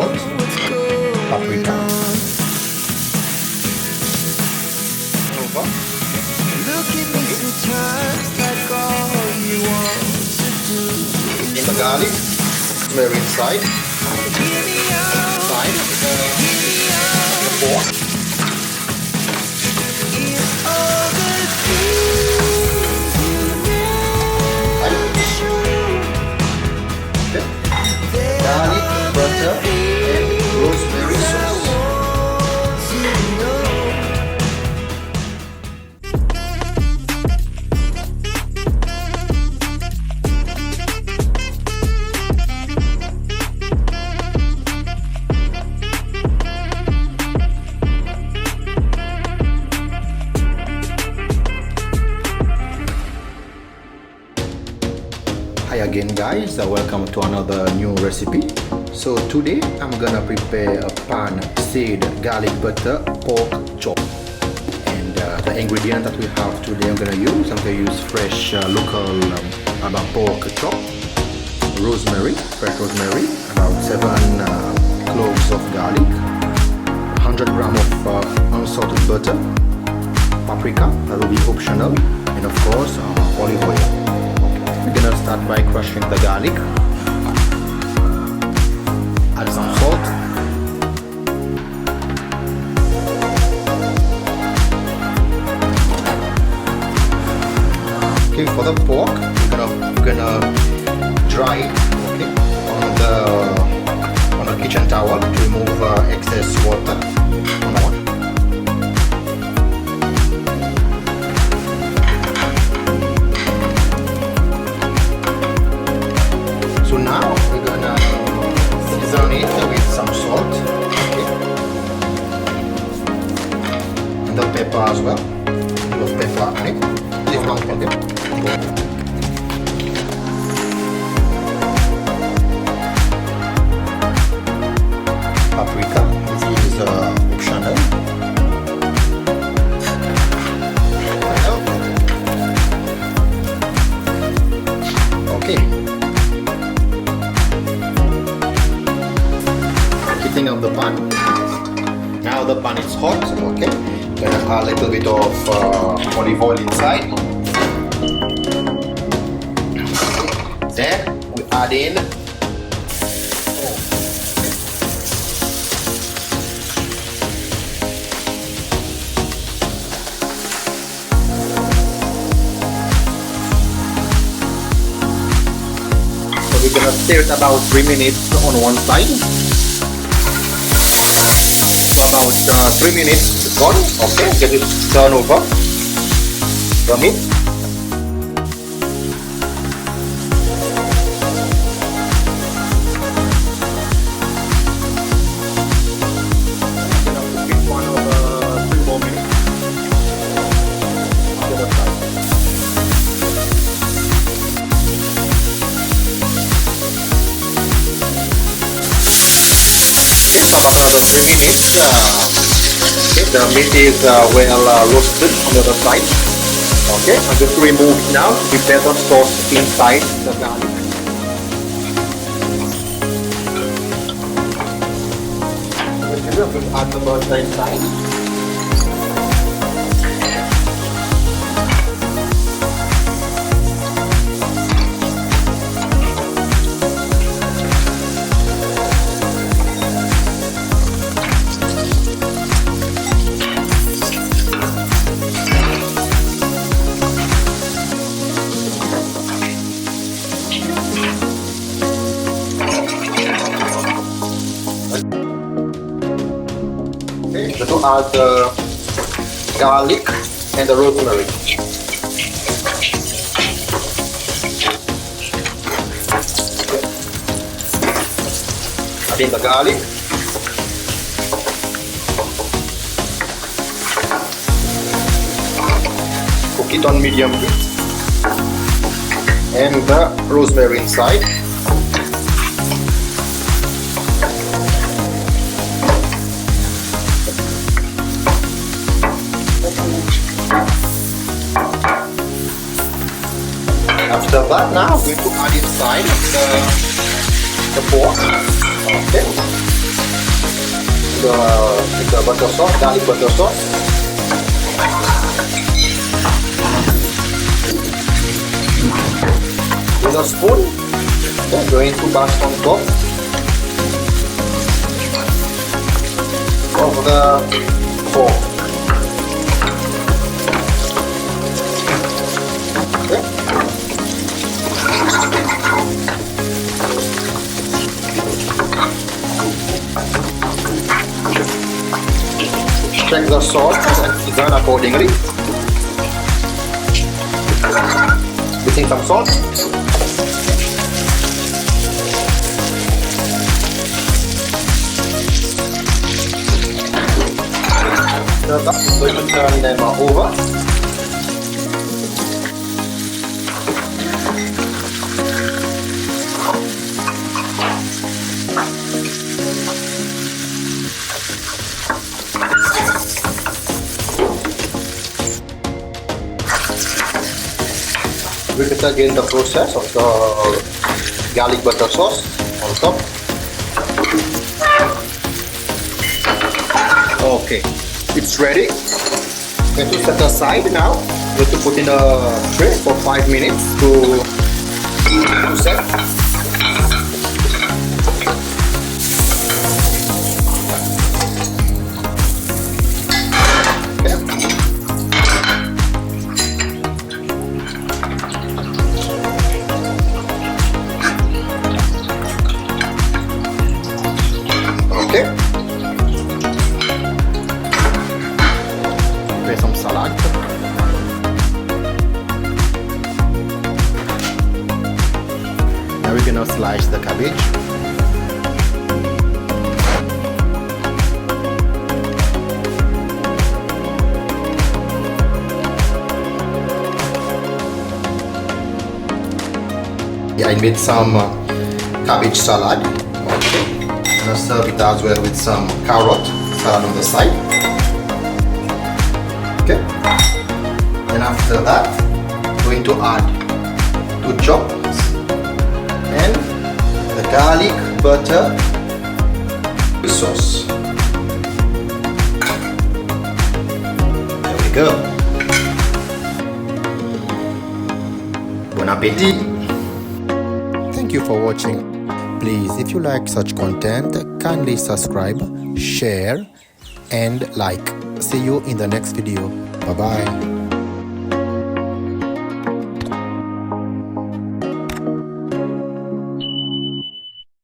salt, paprika, over, in the garlic, rosemary inside, the pork. Garlic, butter, and rosemary sauce. Hi again guys, welcome to another new recipe. So today I'm gonna prepare a pan-seared garlic butter pork chop. And the ingredient that we have today I'm gonna use fresh local pork chop, rosemary, fresh rosemary, about 7 cloves of garlic, 100 grams of unsalted butter, paprika, that will be optional, and of course olive oil. We're gonna start by crushing the garlic, add some salt, okay. For the pork, we're gonna dry it, okay, on a kitchen towel to remove excess water. So now we're gonna season it with some salt, okay, and the pepper as well. Love pepper on it. Okay. Paprika, this is optional. Okay. Heating up the pan. Now the pan is hot, okay. Gonna add a little bit of olive oil inside. Then we add in so we're gonna stir it about 3 minutes on one side. So about 3 minutes gone, okay, get it turn over from it. Another 3 minutes. Okay, the meat is well roasted on the other side. Okay, I'm just remove it now to prepare the sauce inside the garlic. I'm going to add the butter inside. To add the garlic and the rosemary. Add in the garlic. Cook it on medium heat. And the rosemary inside. After that, now we're going to add inside the pork. Okay. make the butter sauce, garlic butter sauce. With a spoon, okay, going to bash on top of the pork. Okay. Check the salt and season accordingly. Mixing some salt. Going to turn them over. Repeat again the process of the garlic butter sauce on top. Okay, it's ready. Going to set aside now. Going to put in a tray for 5 minutes to set. Okay. Prepare some salad. Now we're gonna slice the cabbage. Yeah, I made some cabbage salad. Okay. I'm gonna serve it as well with some carrot salad on the side. Okay. And after that, going to add 2 chops and the garlic butter sauce. There we go. Bon appetit. Thank you for watching. Please, if you like such content, kindly subscribe, share, and like. See you in the next video. Bye bye.